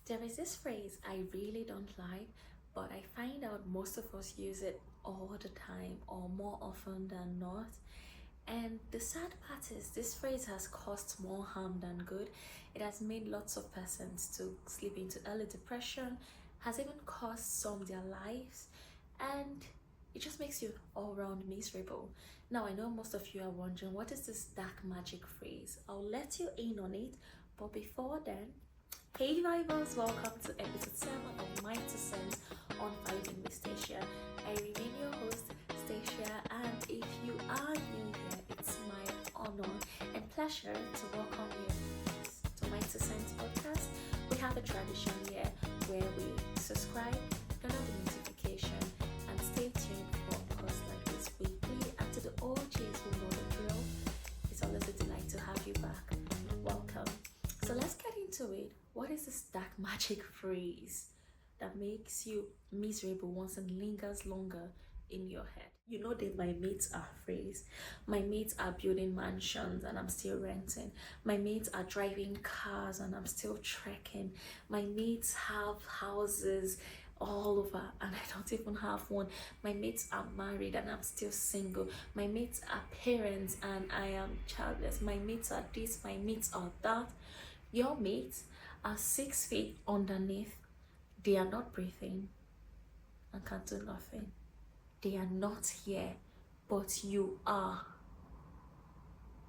There is this phrase I really don't like, but I find out most of us use it all the time or more often than not. And the sad part is, this phrase has caused more harm than good. It has made lots of persons to slip into early depression, has even cost some their lives, and it just makes you all round miserable. Now, I know most of you are wondering, what is this dark magic phrase? I'll let you in on it, but before then, hey vibers, welcome to episode 7 of My Two Cents on Vibing with Stacia. I remain your host, Stacia, and if you are new here, it's my honor and pleasure to welcome you to My Two Cents podcast. We have a tradition here where we subscribe, turn on the notification, and stay tuned for podcasts like this weekly. And to the OGs who know the drill, it's always a delight to have you back. Welcome. So let's get into it. What is this dark magic phrase that makes you miserable once and lingers longer in your head? You know that my mates are phrase. My mates are building mansions and I'm still renting. My mates are driving cars and I'm still trekking. My mates have houses all over and I don't even have one. My mates are married and I'm still single. My mates are parents and I am childless. My mates are this, my mates are that. Your mates are 6 feet underneath. They are not breathing and can do nothing. They are not here, but you are.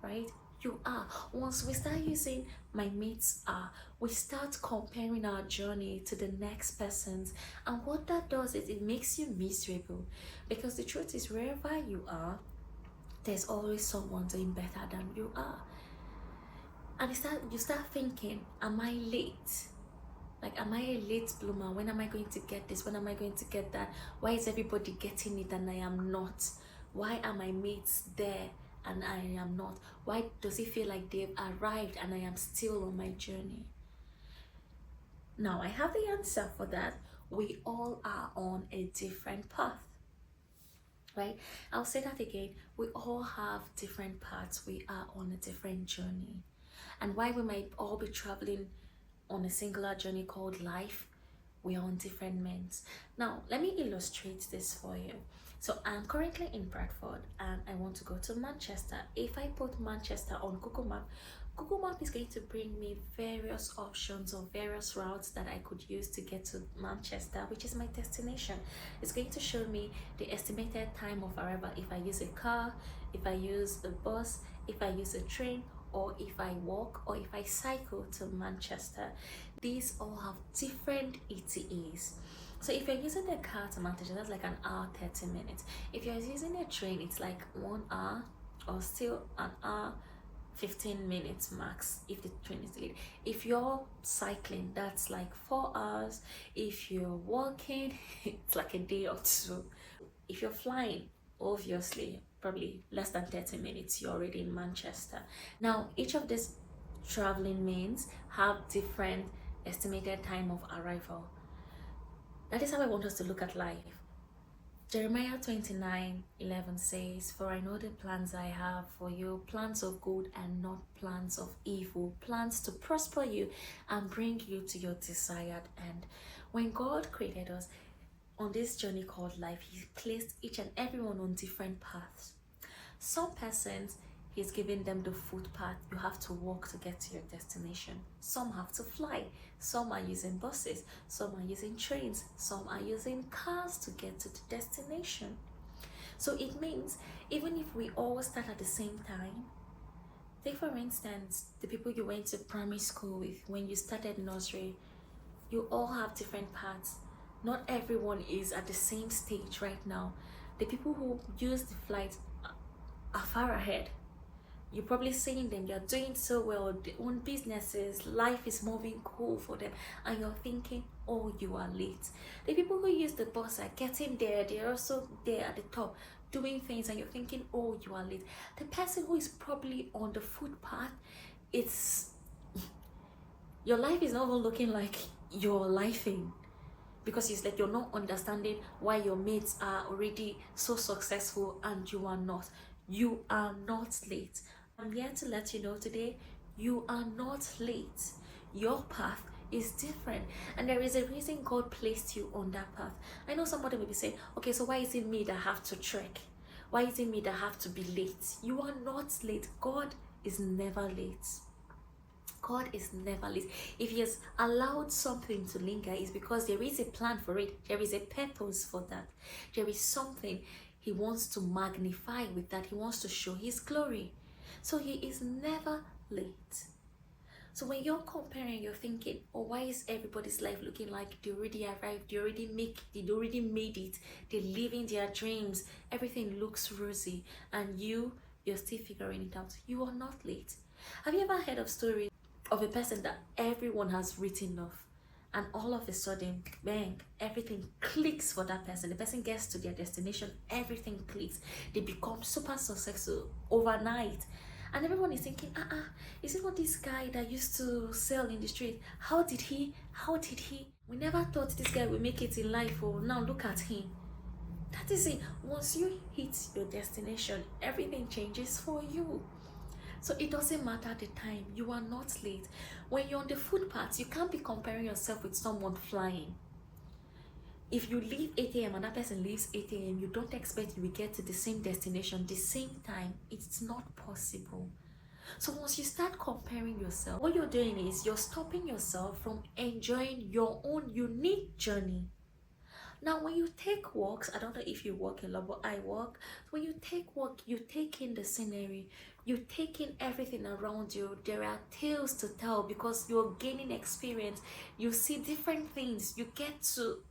Right? You are. Once we start using my mates are, we start comparing our journey to the next person's. And what that does is it makes you miserable. Because the truth is, wherever you are, there's always someone doing better than you are. And you start thinking, am I late? Like, am I a late bloomer? When am I going to get this? When am I going to get that? Why is everybody getting it and I am not? Why are my mates there and I am not? Why does it feel like they've arrived and I am still on my journey? Now, I have the answer for that. We all are on a different path. Right? I'll say that again. We all have different paths. We are on a different journey. And while we might all be traveling on a singular journey called life, we are on different ments. Now, let me illustrate this for you. So I'm currently in Bradford and I want to go to Manchester. If I put Manchester on Google Map is going to bring me various options or various routes that I could use to get to Manchester, which is my destination. It's going to show me the estimated time of arrival if I use a car, if I use a bus, if I use a train, or if I walk, or if I cycle to Manchester. These all have different ETAs. So if you're using a car to Manchester, that's like an hour 30 minutes. If you're using a train, it's like 1 hour or still an hour 15 minutes max if the train is delayed. If you're cycling, that's like 4 hours. If you're walking, it's like a day or two. If you're flying, obviously probably less than 30 minutes, you're already in Manchester. Now, each of these traveling means have different estimated time of arrival. That is how I want us to look at life. Jeremiah 29:11 says, "For I know the plans I have for you, plans of good and not plans of evil, plans to prosper you and bring you to your desired end." When God created us on this journey called life, He placed each and everyone on different paths. Some persons, He's giving them the footpath. You have to walk to get to your destination. Some have to fly. Some are using buses. Some are using trains. Some are using cars to get to the destination. So it means even if we all start at the same time, take for instance the people you went to primary school with when you started nursery, you all have different paths. Not everyone is at the same stage right now. The people who use the flight are far ahead. You're probably seeing them, they're doing so well, they own businesses, life is moving cool for them, and you're thinking, oh, you are late. The people who use the bus are getting there, they're also there at the top doing things, and you're thinking, oh, you are late. The person who is probably on the footpath, it's your life is not even looking like you're lifing, because it's like you're not understanding why your mates are already so successful and you are not. You are not late. I'm here to let you know today, you are not late. Your path is different, and there is a reason God placed you on that path. I know somebody will be saying, okay, so why is it me that have to trek? Why is it me that have to be late? You are not late. God is never late. God is never late. If he has allowed something to linger, it's because there is a plan for it. There is a purpose for that. There is something he wants to magnify with that. He wants to show his glory. So he is never late. So when you're comparing, you're thinking, oh, why is everybody's life looking like they already arrived, they already made it, they're living their dreams, everything looks rosy, and you're still figuring it out. You are not late. Have you ever heard of stories of a person that everyone has written off, and all of a sudden, bang, everything clicks for that person? The person gets to their destination, everything clicks, they become super successful overnight, and everyone is thinking, is it not this guy that used to sell in the street? How did he? We never thought this guy would make it in life. Oh, now look at him. That is it. Once you hit your destination, everything changes for you. So it doesn't matter the time. You are not late. When you're on the footpath, you can't be comparing yourself with someone flying. If you leave 8 a.m. and that person leaves 8 a.m., you don't expect you will get to the same destination, the same time. It's not possible. So once you start comparing yourself, what you're doing is you're stopping yourself from enjoying your own unique journey. Now, when you take walks, I don't know if you walk a lot, but I walk. When you take walk, you take in the scenery, you take in everything around you. There are tales to tell because you're gaining experience. You see different things. You get to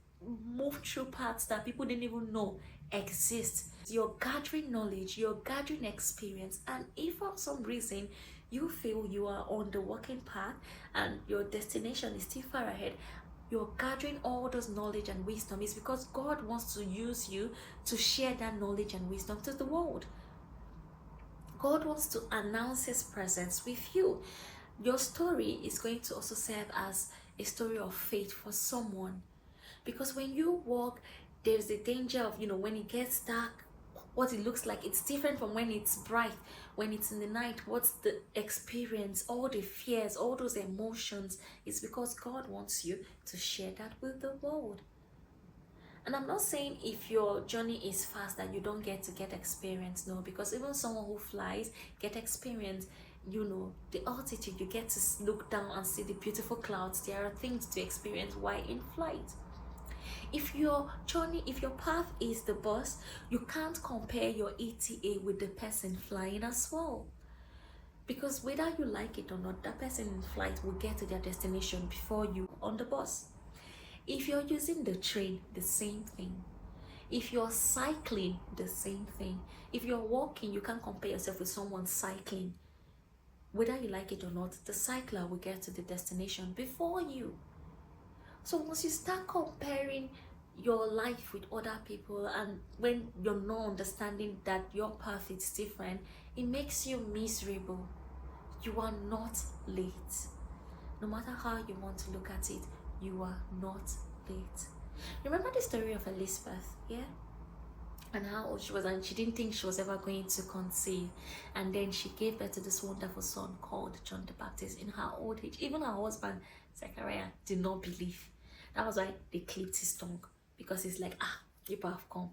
move through paths that people didn't even know exist. You're gathering knowledge, you're gathering experience, and if for some reason you feel you are on the walking path and your destination is still far ahead, you're gathering all those knowledge and wisdom, is because God wants to use you to share that knowledge and wisdom to the world. God wants to announce his presence with you. Your story is going to also serve as a story of faith for someone. Because when you walk, there's the danger of, when it gets dark, what it looks like, it's different from when it's bright. When it's in the night, what's the experience, all the fears, all those emotions, it's because God wants you to share that with the world. And I'm not saying if your journey is fast that you don't get experience, no, because even someone who flies get experience. The altitude, you get to look down and see the beautiful clouds. There are things to experience while in flight. If your path is the bus, you can't compare your ETA with the person flying as well. Because whether you like it or not, that person in flight will get to their destination before you on the bus. If you're using the train, the same thing. If you're cycling, the same thing. If you're walking, you can't compare yourself with someone cycling. Whether you like it or not, the cycler will get to the destination before you. So once you start comparing your life with other people, and when you're not understanding that your path is different, it makes you miserable. You are not late. No matter how you want to look at it, you are not late. Remember the story of Elizabeth, yeah? And how old she was, and she didn't think she was ever going to conceive, and then she gave birth to this wonderful son called John the Baptist in her old age. Even her husband Zechariah did not believe. That was why they clipped his tongue, because it's like, people have come.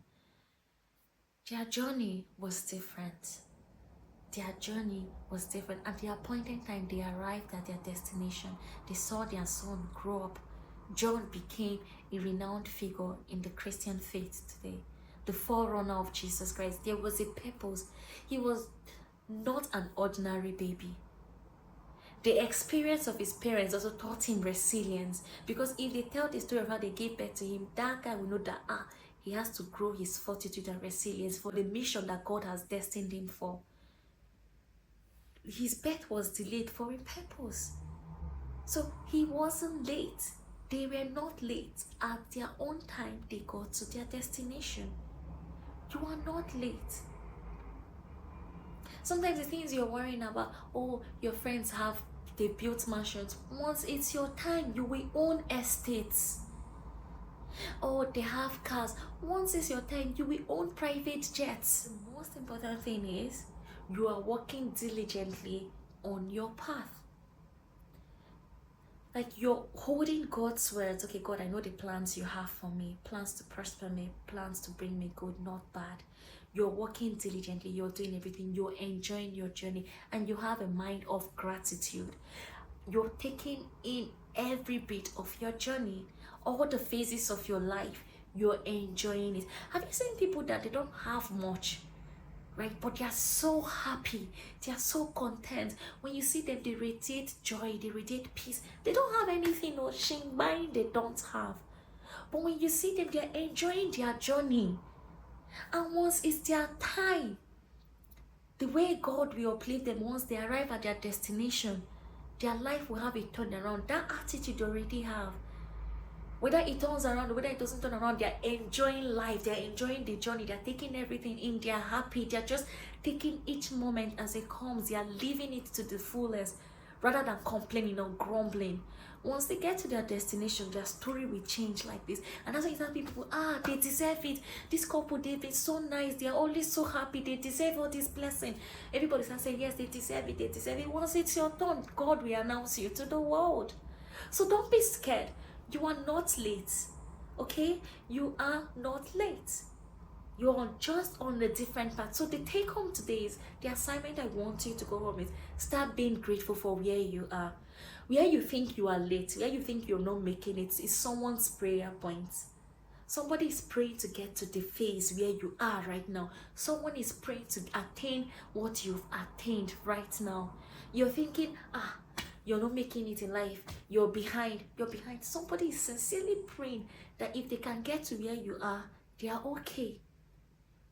Their journey was different. And at the appointed time, they arrived at their destination. They saw their son grow up. John became a renowned figure in the Christian faith today, the forerunner of Jesus Christ. There was a purpose. He was not an ordinary baby. The experience of his parents also taught him resilience, because if they tell the story of how they gave birth to him, that guy will know that he has to grow his fortitude and resilience for the mission that God has destined him for. His birth was delayed for a purpose. So he wasn't late. They were not late. At their own time, they got to their destination. You are not late. Sometimes the things you're worrying about, your friends they built mansions. Once it's your time, you will own estates. They have cars. Once it's your time, you will own private jets. The most important thing is you are working diligently on your path. Like you're holding God's words. Okay, God, I know the plans you have for me, plans to prosper me, plans to bring me good, not bad. You're working diligently, you're doing everything, you're enjoying your journey, and you have a mind of gratitude. You're taking in every bit of your journey, all the phases of your life, you're enjoying it. Have you seen people that they don't have much, right? But they are so happy, they are so content. When you see them, they radiate joy, they radiate peace. They don't have anything or shame they don't have. But when you see them, they are enjoying their journey. And once it's their time, the way God will uplift them, once they arrive at their destination, their life will have a turnaround. That attitude they already have. Whether it turns around or whether it doesn't turn around, they're enjoying life, they're enjoying the journey, they're taking everything in, they're happy, they're just taking each moment as it comes, they're living it to the fullest rather than complaining or grumbling. Once they get to their destination, their story will change like this. And that's why you tell people, they deserve it. This couple, they've been so nice, they're always so happy, they deserve all this blessing. Everybody starts saying, yes, they deserve it, they deserve it. Once it's your turn, God will announce you to the world. So don't be scared. You are not late, okay? You are not late. You're just on a different path. So the take home today is, the assignment I want you to go home is, start being grateful for where you are. Where you think you are late, where you think you're not making it, is someone's prayer point. Somebody is praying to get to the phase where you are right now. Someone is praying to attain what you've attained right now. You're thinking, you're not making it in life, you're behind. Somebody is sincerely praying that if they can get to where you are, they are okay.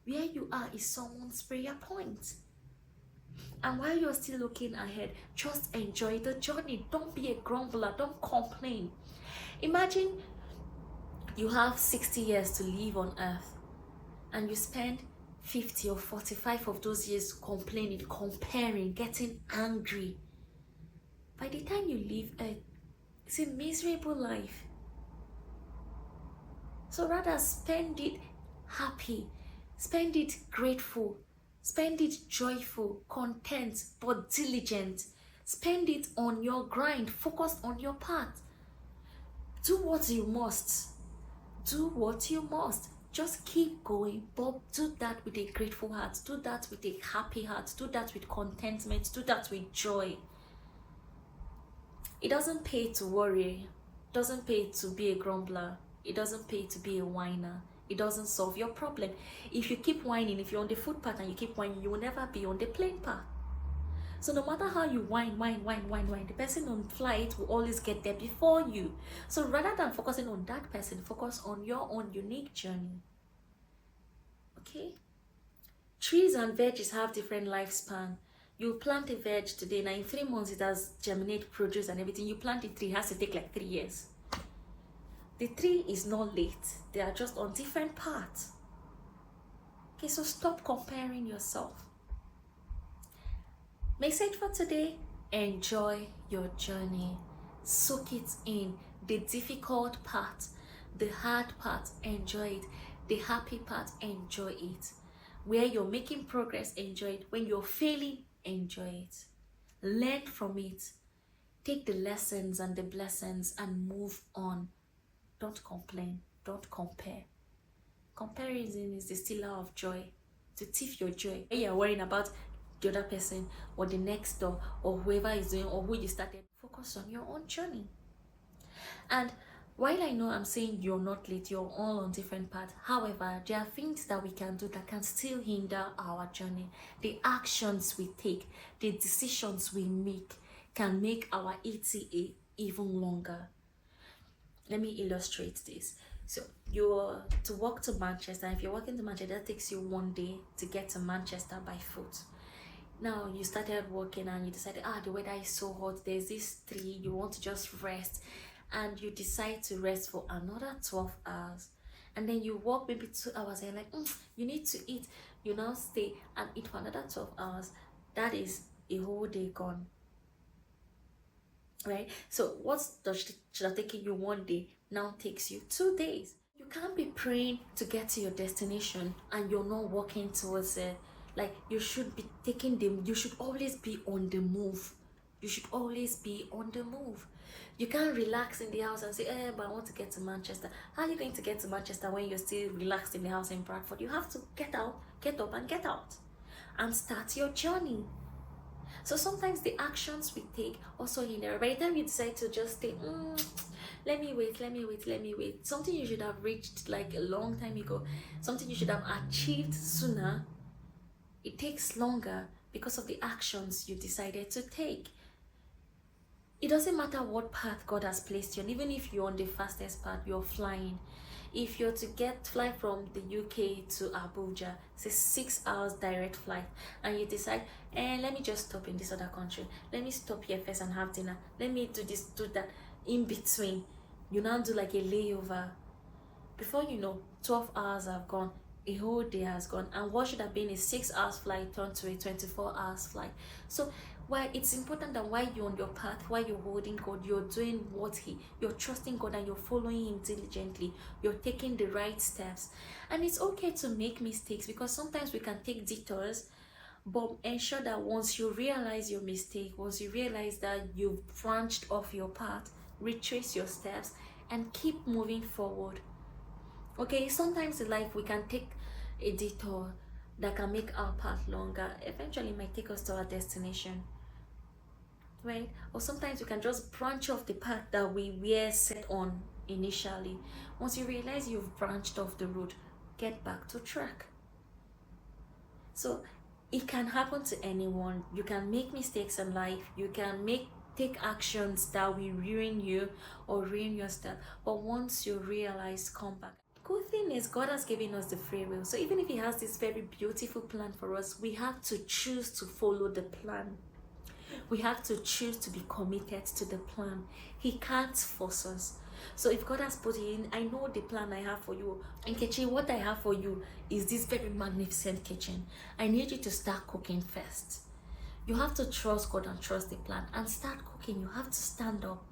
Where you are is someone's prayer point. And while you're still looking ahead, just enjoy the journey. Don't be a grumbler, don't complain. Imagine you have 60 years to live on earth and you spend 50 or 45 of those years complaining, comparing, getting angry. By the time you leave Earth, it's a miserable life. So rather spend it happy, spend it grateful, spend it joyful, content, but diligent. Spend it on your grind, focus on your path. Do what you must. Do what you must. Just keep going, but do that with a grateful heart. Do that with a happy heart. Do that with contentment. Do that with joy. It doesn't pay to worry. It doesn't pay to be a grumbler. It doesn't pay to be a whiner. It doesn't solve your problem. If you keep whining, if you're on the footpath and you keep whining, you will never be on the plane path. So no matter how you whine, the person on flight will always get there before you. So rather than focusing on that person, focus on your own unique journey. Okay? Trees and veggies have different lifespan. You plant a veg today, now in 3 months it has germinate, produce and everything. You plant a tree, it has to take like 3 years. The tree is not late. They are just on different paths. Okay, so stop comparing yourself. Message for today: enjoy your journey. Soak it in. The difficult part, the hard part, enjoy it. The happy part, enjoy it. Where you're making progress, enjoy it. When you're failing, enjoy it. Learn from it. Take the lessons and the blessings and move on. Don't complain. Don't compare. Comparison is the stealer of joy, to thief your joy. When you're worrying about the other person or the next door or whoever is doing or who you started, focus on your own journey. And while I know I'm saying you're not late, you're all on different paths, however, there are things that we can do that can still hinder our journey. The actions we take, the decisions we make can make our ETA even longer. Let me illustrate this. So you're to walk to Manchester. If you're walking to Manchester, that takes you 1 day to get to Manchester by foot. Now you started walking and you decided, the weather is so hot, there's this tree, you want to just rest, and you decide to rest for another 12 hours. And then you walk maybe 2 hours and you're like, you need to eat. You now stay and eat for another 12 hours. That is a whole day gone. Right? So what should have taken you 1 day now takes you 2 days. You can't be praying to get to your destination and you're not walking towards it. Like, you should be you should always be on the move. You should always be on the move. You can't relax in the house and say, but I want to get to Manchester. How are you going to get to Manchester when you're still relaxed in the house in Bradford? You have to get out, get up and get out and start your journey. So sometimes the actions we take also hinder. By the time you decide to just stay, let me wait. Something you should have reached like a long time ago, something you should have achieved sooner, it takes longer because of the actions you decided to take. It doesn't matter what path God has placed you on, even if you're on the fastest path, you're flying. If you're to fly from the UK to Abuja, it's a 6 hours direct flight, and you decide, let me just stop in this other country. Let me stop here first and have dinner. Let me do this, do that. In between, you now do like a layover. Before you know, 12 hours have gone, a whole day has gone, and what should have been a 6 hours flight turned to a 24 hours flight. So why it's important that while you're on your path, while you're holding God, you're doing you're trusting God and you're following Him diligently. You're taking the right steps. And it's okay to make mistakes, because sometimes we can take detours, but ensure that once you realize your mistake, once you realize that you've branched off your path, retrace your steps and keep moving forward. Okay, sometimes in life we can take a detour that can make our path longer. Eventually it might take us to our destination, right? Or sometimes we can just branch off the path that we were set on initially. Once you realize you've branched off the road, get back to track. So it can happen to anyone. You can make mistakes in life. You can take actions that will ruin you or ruin your step. But once you realize, come back. Good thing is God has given us the free will. So even if He has this very beautiful plan for us, we have to choose to follow the plan. We have to choose to be committed to the plan. He can't force us. So if God has put it in, I know the plan I have for you. And Nkechi, what I have for you is this very magnificent kitchen. I need you to start cooking first. You have to trust God and trust the plan and start cooking. You have to stand up.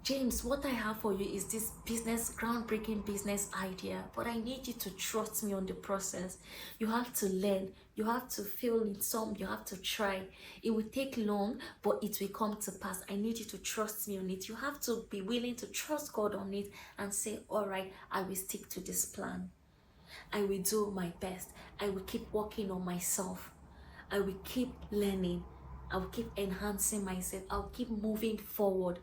James, what I have for you is this groundbreaking business idea, but I need you to trust me on the process. You have to learn, you have to fail in some, you have to try. It will take long, but it will come to pass. I need you to trust me on it. You have to be willing to trust God on it and say, all right, I will stick to this plan. I will do my best. I will keep working on myself. I will keep learning. I will keep enhancing myself. I'll keep moving forward.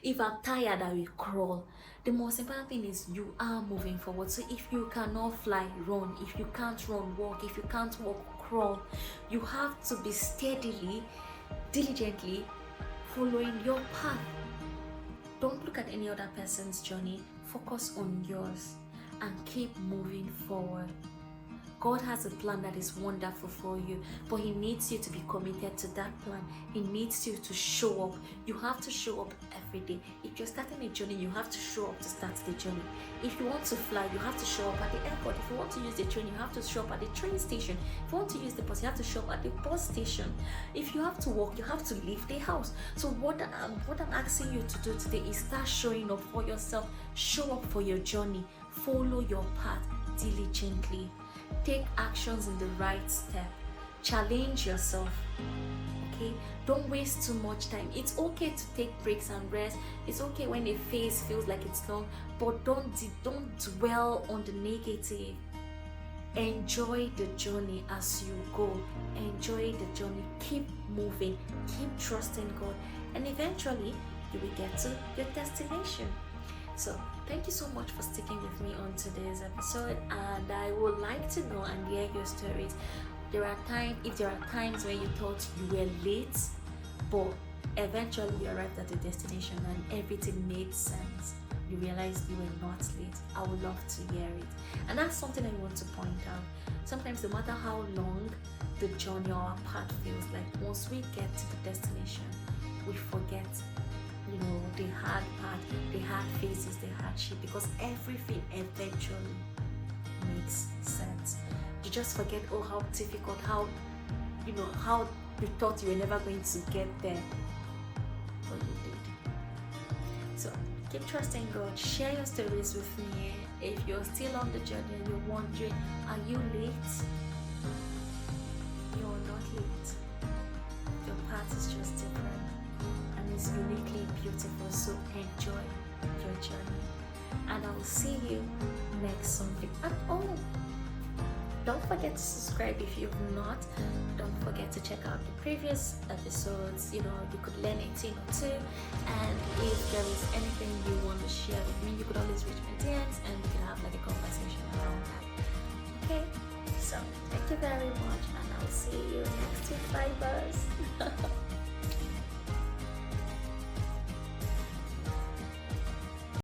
If I'm tired, I will crawl. The most important thing is you are moving forward. So if you cannot fly, run. If you can't run, walk. If you can't walk, crawl. You have to be steadily, diligently following your path. Don't look at any other person's journey. Focus on yours and keep moving forward. God has a plan that is wonderful for you, but He needs you to be committed to that plan. He needs you to show up. You have to show up every day. If you're starting a journey, you have to show up to start the journey. If you want to fly, you have to show up at the airport. If you want to use the train, you have to show up at the train station. If you want to use the bus, you have to show up at the bus station. If you have to walk, you have to leave the house. So what I'm asking you to do today is start showing up for yourself. Show up for your journey. Follow your path diligently. Take actions in the right step. Challenge yourself. Okay? Don't waste too much time. It's okay to take breaks and rest. It's okay when a phase feels like it's long, but don't dwell on the negative. Enjoy the journey as you go. Enjoy the journey. Keep moving. Keep trusting God. And eventually, you will get to your destination. So thank you so much for sticking with me on today's episode, and I would like to know and hear your stories. If there are times where you thought you were late, but eventually you arrived at the destination and everything made sense, you realized you were not late, I would love to hear it. And that's something I want to point out. Sometimes no matter how long the journey or our path feels like, once we get to the destination, we forget the hard part, the hard phases, the hardship, because everything eventually makes sense. You just forget how difficult, how you thought you were never going to get there, but you did. So keep trusting God. Share your stories with me. If you're still on the journey and you're wondering, are you late? You're not late. Your path is just different. And is uniquely beautiful, so enjoy your journey. And I will see you next Sunday. And oh, don't forget to subscribe if you've not. Don't forget to check out the previous episodes. You could learn a thing or two. And if there is anything you want to share with me, you could always reach my DMs and we can have like a conversation around that. Okay? So thank you very much, and I'll see you next week. Bye, buzz.